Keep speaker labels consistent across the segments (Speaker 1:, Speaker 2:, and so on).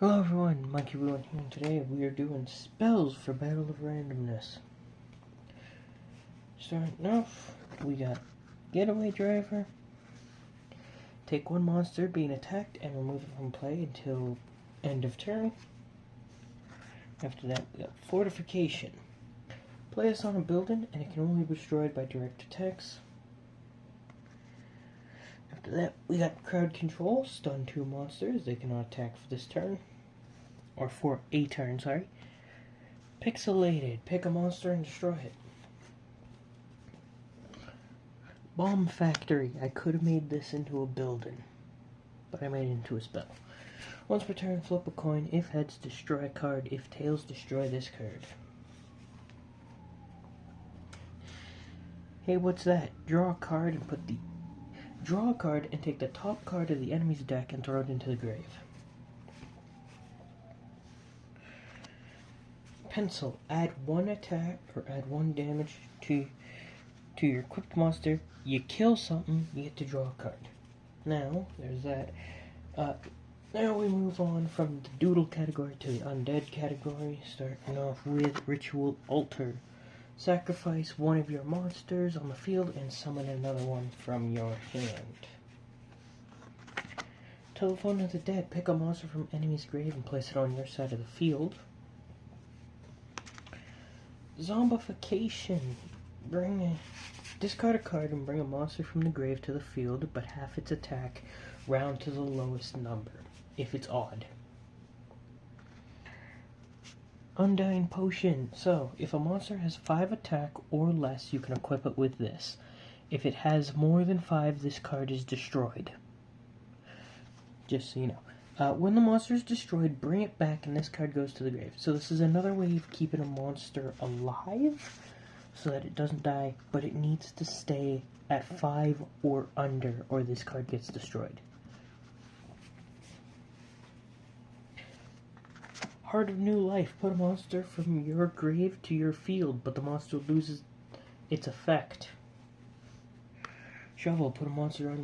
Speaker 1: Hello everyone, Monkey Ruin here, and today we are doing spells for Battle of Randomness. Starting off, we got Getaway Driver. Take one monster being attacked and remove it from play until end of turn. After that, we got Fortification. Play this on a building and it can only be destroyed by direct attacks. After that, we got Crowd Control. Stun two monsters. They cannot attack for this turn. Or for a turn, sorry. Pixelated. Pick a monster and destroy it. Bomb Factory. I could have made this into a building, but I made it into a spell. Once per turn, flip a coin. If heads, destroy a card. If tails, destroy this card. Hey, what's that? Draw a card and take the top card of the enemy's deck and throw it into the grave. Pencil. Add one attack or add one damage to your equipped monster. You kill something, you get to draw a card. Now, there's that. Now we move on from the doodle category to the undead category, starting off with Ritual Altar. Sacrifice one of your monsters on the field and summon another one from your hand. Telephone of the Dead. Pick a monster from enemy's grave and place it on your side of the field. Zombification. Discard a card and bring a monster from the grave to the field, but half its attack round to the lowest number, if it's odd. Undying Potion. So, if a monster has 5 attack or less, you can equip it with this. If it has more than 5, this card is destroyed. Just so you know. When the monster is destroyed, bring it back and this card goes to the grave. So this is another way of keeping a monster alive so that it doesn't die, but it needs to stay at 5 or under or this card gets destroyed. Heart of New Life. Put a monster from your grave to your field, but the monster loses its effect. Shovel. Put a monster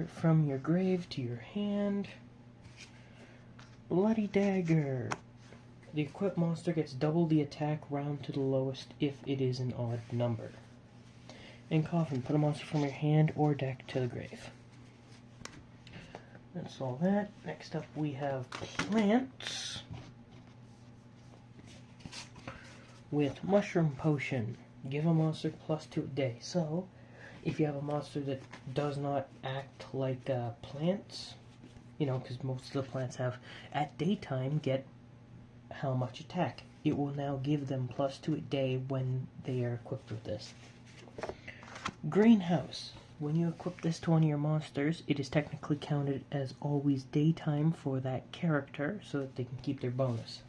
Speaker 1: from your grave to your hand. Bloody Dagger. The equipped monster gets double the attack round to the lowest if it is an odd number. And Coffin. Put a monster from your hand or deck to the grave. That's all that. Next up we have plants with Mushroom Potion. Give a monster +2 a day. So, if you have a monster that does not act like plants, you know, because most of the plants have at daytime get how much attack. It will now give them +2 a day when they are equipped with this. Greenhouse. When you equip this to one of your monsters, it is technically counted as always daytime for that character so that they can keep their bonus.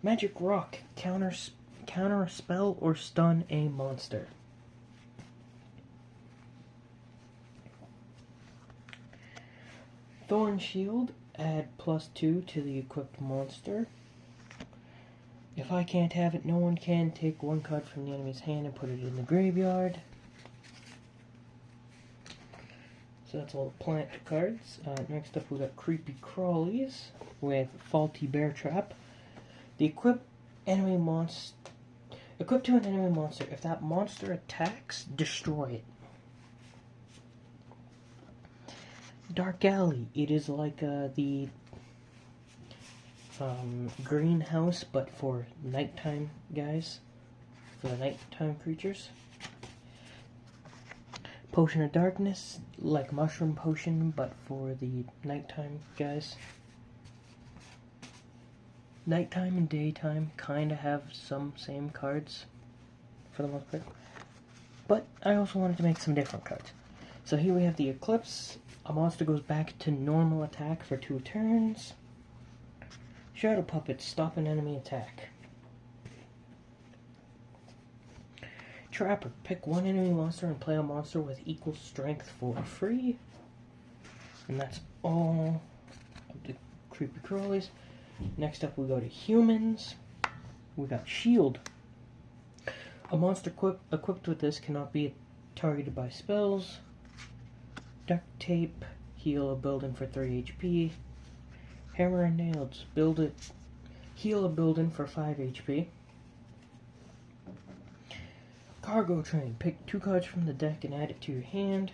Speaker 1: Magic Rock. Counter a spell or stun a monster. Thorn Shield. Add +2 to the equipped monster. If I can't have it, no one can. Take one card from the enemy's hand and put it in the graveyard. So that's all the plant cards. Next up we got Creepy Crawlies with Faulty Bear Trap. The equipped to an enemy monster. If that monster attacks, destroy it. Dark Alley. It is like the greenhouse, but for nighttime guys, for the nighttime creatures. Potion of Darkness, like Mushroom Potion, but for the nighttime guys. Nighttime and daytime kind of have some same cards for the most part, but I also wanted to make some different cards. So here we have the Eclipse. A monster goes back to normal attack for 2 turns. Shadow Puppet. Stop an enemy attack. Trapper. Pick one enemy monster and play a monster with equal strength for free. And that's all of the Creepy Crawlies. Next up we go to humans. We got Shield. A monster equipped with this cannot be targeted by spells. Duct tape, heal a building for 3 HP. Hammer and nails, heal a building for 5 HP. Cargo train, pick 2 cards from the deck and add it to your hand.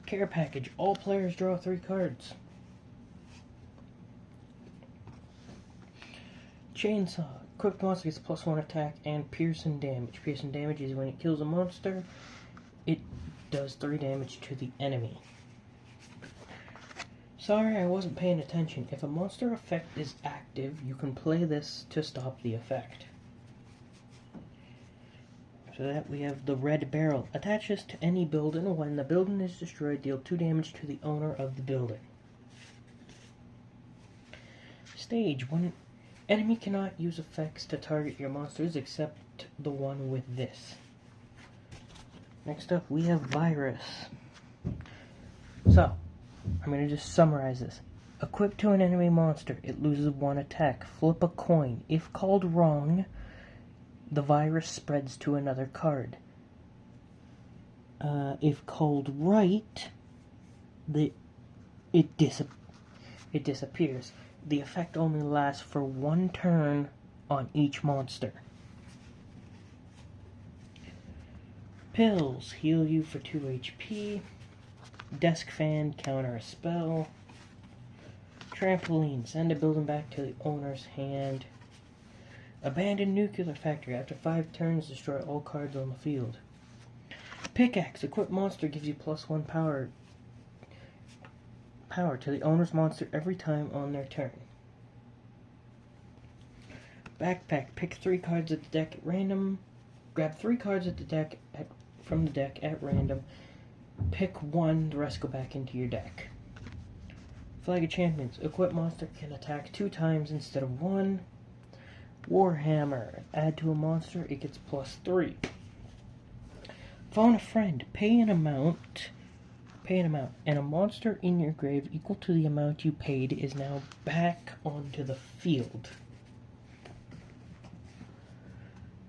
Speaker 1: Care package, all players draw 3 cards. Chainsaw, equipped monster gets +1 attack and piercing damage. Piercing damage is when it kills a monster, it does 3 damage to the enemy. Sorry, I wasn't paying attention. If a monster effect is active, you can play this to stop the effect. After that, we have the red barrel. Attaches to any building. When the building is destroyed, deal 2 damage to the owner of the building. Stage, when enemy cannot use effects to target your monsters except the one with this. Next up, we have virus. So, I'm going to just summarize this. Equipped to an enemy monster, it loses 1 attack. Flip a coin. If called wrong, the virus spreads to another card. If called right, it disappears. The effect only lasts for 1 turn on each monster. Pills heal you for 2 HP. Desk fan, counter a spell. Trampoline, send a building back to the owner's hand. Abandoned nuclear factory, after 5 turns, destroy all cards on the field. Pickaxe, equipped monster gives you +1 power to the owner's monster every time on their turn. Backpack, pick 3 cards at the deck at random. Grab 3 cards at the deck from the deck at random. Pick 1, the rest go back into your deck. Flag of Champions, equipped monster can attack 2 times instead of 1. Warhammer, add to a monster, it gets +3. Phone a friend, pay an amount, and a monster in your grave equal to the amount you paid is now back onto the field.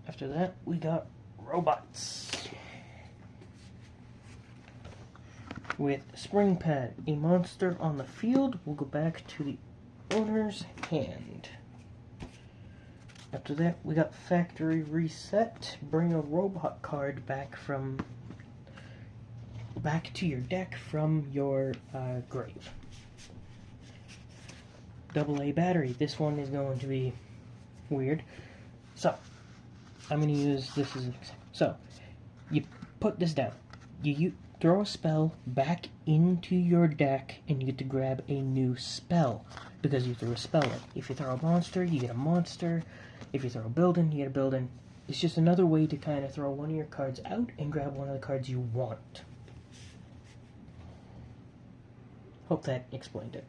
Speaker 1: After that, we got robots. With Spring Pad, a monster on the field will go back to the owner's hand. After that, we got Factory Reset. Bring a robot card back to your deck from your grave. AA battery. This one is going to be weird. So, I'm going to use this as an example. So, you put this down. You throw a spell back into your deck, and you get to grab a new spell because you threw a spell in. If you throw a monster, you get a monster. If you throw a building, you get a building. It's just another way to kind of throw one of your cards out and grab one of the cards you want. Hope that explained it.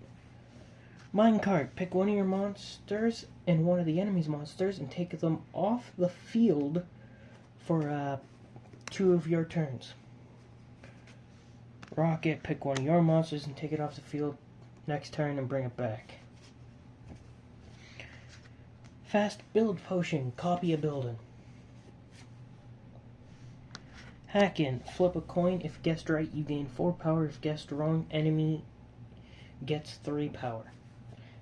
Speaker 1: Minecart. Pick one of your monsters and one of the enemy's monsters and take them off the field for 2 of your turns. Rocket. Pick one of your monsters and take it off the field next turn and bring it back. Fast build potion. Copy a building. Hack in. Flip a coin. If guessed right, you gain 4 power. If guessed wrong, enemy gets 3 power.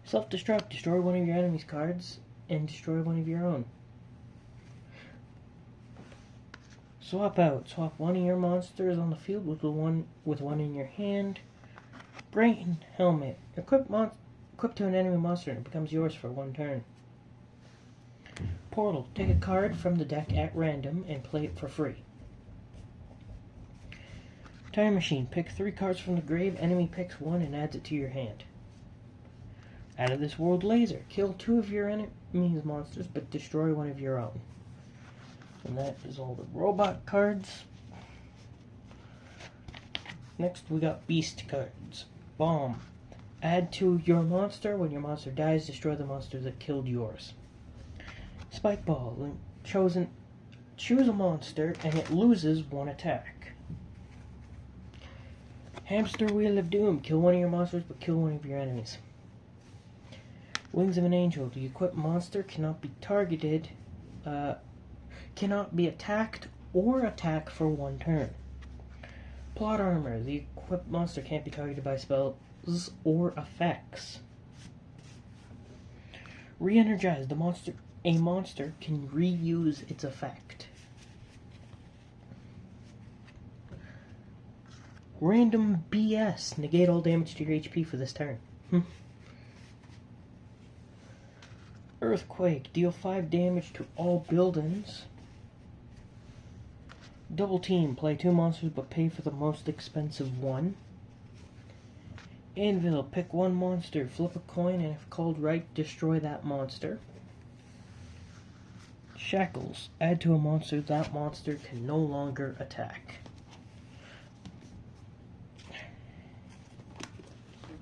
Speaker 1: Self-destruct. Destroy one of your enemy's cards and destroy one of your own. Swap out. Swap one of your monsters on the field with one in your hand. Brain helmet. Equip to an enemy monster and it becomes yours for 1 turn. Portal. Take a card from the deck at random and play it for free. Time machine. Pick 3 cards from the grave. Enemy picks 1 and adds it to your hand. Out of this world laser. Kill 2 of your enemy's monsters but destroy one of your own. And that is all the robot cards. Next we got beast cards. Bomb. Add to your monster. When your monster dies, destroy the monster that killed yours. Spike ball. Choose a monster and it loses 1 attack. Hamster wheel of doom. Kill one of your monsters but kill one of your enemies. Wings of an angel. The equipped monster cannot be targeted, cannot be attacked or attack for 1 turn. Plot armor. The equipped monster can't be targeted by spells or effects. Re-energize. A monster can reuse its effect. Random BS. Negate all damage to your HP for this turn. Earthquake. Deal 5 damage to all buildings. Double team. Play 2 monsters but pay for the most expensive one. Anvil. Pick 1 monster. Flip a coin and if called right, destroy that monster. Shackles. Add to a monster. That monster can no longer attack.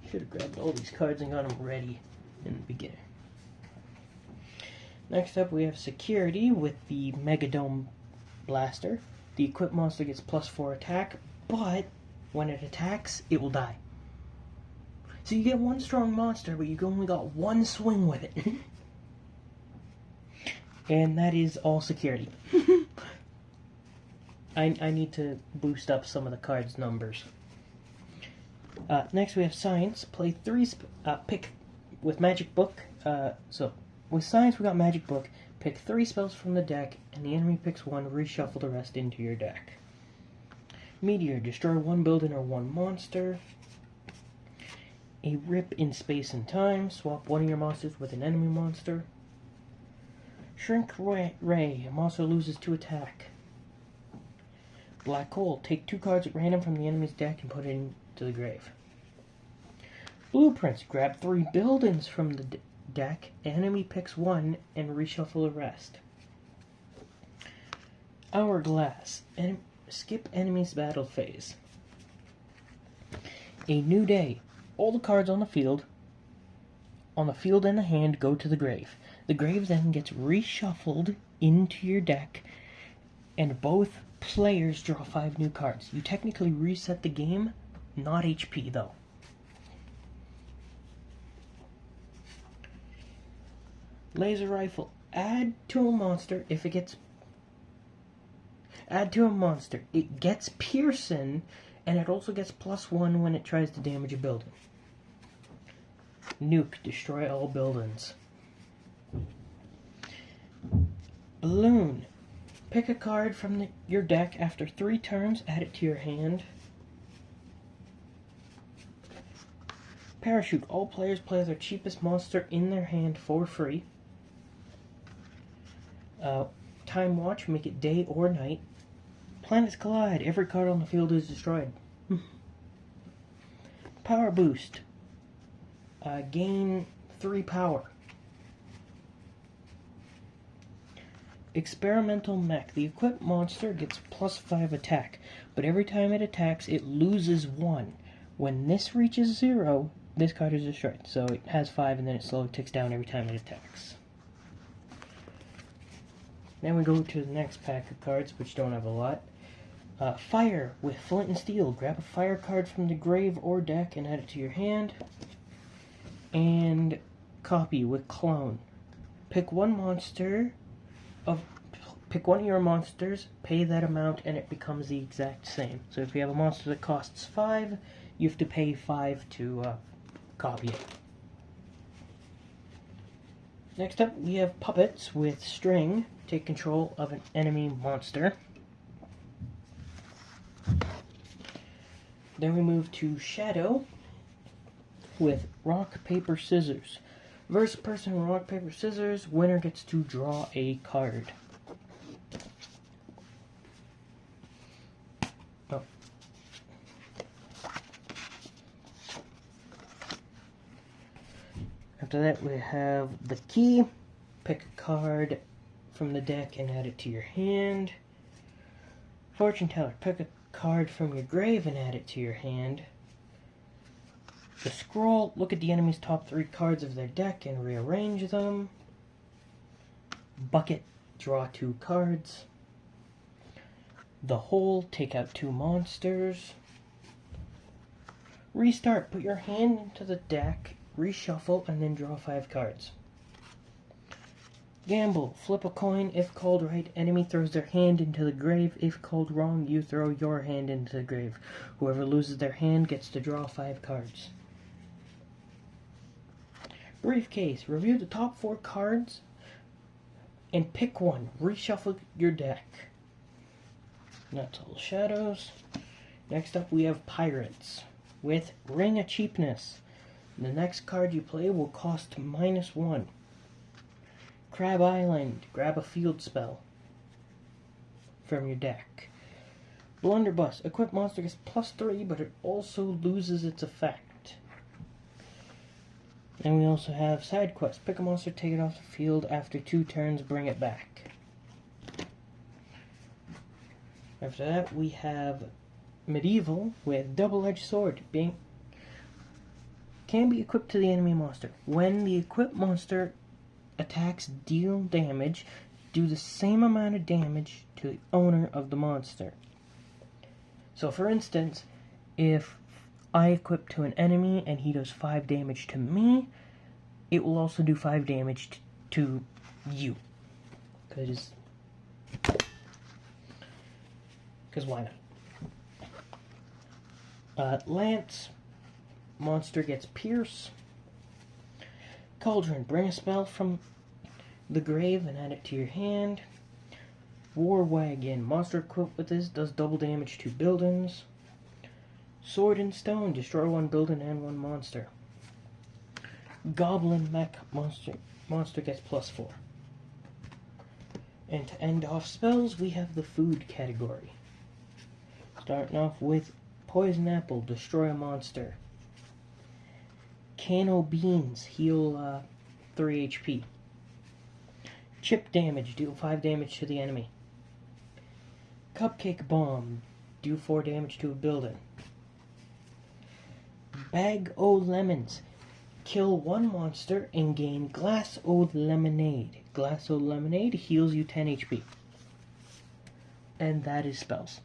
Speaker 1: Should have grabbed all these cards and got them ready in the beginning. Next up we have Security with the Megadome Blaster. The equipped monster gets +4 attack, but when it attacks, it will die. So you get 1 strong monster, but you only got 1 swing with it. And that is all Security. I need to boost up some of the cards' numbers. Next we have Science. Play 3, pick with Magic Book. So with Science we got Magic Book. Pick 3 spells from the deck, and the enemy picks 1. Reshuffle the rest into your deck. Meteor. Destroy 1 building or 1 monster. A Rip in Space and Time. Swap 1 of your monsters with an enemy monster. Shrink Ray. A monster loses 2 attack. Black Hole. Take 2 cards at random from the enemy's deck and put it into the grave. Blueprints. Grab 3 buildings from the deck. Enemy picks 1 and reshuffle the rest. Hourglass. Skip enemy's battle phase. A New Day. All the cards on the field and the hand go to the grave. The grave then gets reshuffled into your deck, and both players draw 5 new cards. You technically reset the game, not HP though. Laser Rifle. Add to a monster. It gets Pearson, and it also gets +1 when it tries to damage a building. Nuke. Destroy all buildings. Balloon. Pick a card from your deck after 3 turns, add it to your hand. Parachute. All players play their cheapest monster in their hand for free. Time Watch. Make it day or night. Planets collide. Every card on the field is destroyed. Power Boost. Gain 3 power. Experimental Mech. The equipped monster gets +5 attack, but every time it attacks, it loses 1. When this reaches 0, this card is destroyed. So it has 5, and then it slowly ticks down every time it attacks. Then we go to the next pack of cards, which don't have a lot. Fire with Flint and Steel. Grab a fire card from the grave or deck and add it to your hand. And Copy with Clone. Pick 1 of your monsters, pay that amount, and it becomes the exact same. So if you have a monster that costs 5, you have to pay 5 to copy it. Next up, we have Puppets with String. Take control of an enemy monster. Then we move to Shadow with Rock, Paper, Scissors. Versus person, rock, paper, scissors. Winner gets to draw a card. Oh. After that, we have the Key. Pick a card from the deck and add it to your hand. Fortune Teller. Pick a card from your grave and add it to your hand. The Scroll. Look at the enemy's top 3 cards of their deck and rearrange them. Bucket. Draw 2 cards. The Hole. Take out 2 monsters. Restart. Put your hand into the deck, reshuffle, and then draw 5 cards. Gamble. Flip a coin. If called right, enemy throws their hand into the grave. If called wrong, you throw your hand into the grave. Whoever loses their hand gets to draw 5 cards. Briefcase. Review the top 4 cards and pick one. Reshuffle your deck. That's all shadows. Next up we have Pirates with Ring of Cheapness. The next card you play will cost -1. Crab Island. Grab a field spell from your deck. Blunderbuss. Equip monster gets +3, but it also loses its effect. And we also have Side Quest. Pick a monster, take it off the field. After 2 turns, bring it back. After that, we have Medieval with Double-Edged Sword. Can be equipped to the enemy monster. When the equipped monster attacks deal damage, do the same amount of damage to the owner of the monster. So for instance, if I equip to an enemy and he does 5 damage to me, it will also do 5 damage to you. Because why not? Lance. Monster gets Pierce. Cauldron. Bring a spell from the grave and add it to your hand. War Wagon. Monster equipped with this does double damage to buildings. Sword and Stone. Destroy 1 building and 1 monster. Goblin Mech. Monster gets +4. And to end off spells, we have the food category. Starting off with Poison Apple. Destroy a monster. Can of Beans. Heal 3 HP. Chip Damage. Deal 5 damage to the enemy. Cupcake Bomb. Do 4 damage to a building. Bag o' Lemons. Kill 1 monster and gain Glass o' Lemonade. Glass o' Lemonade heals you 10 HP. And that is spells.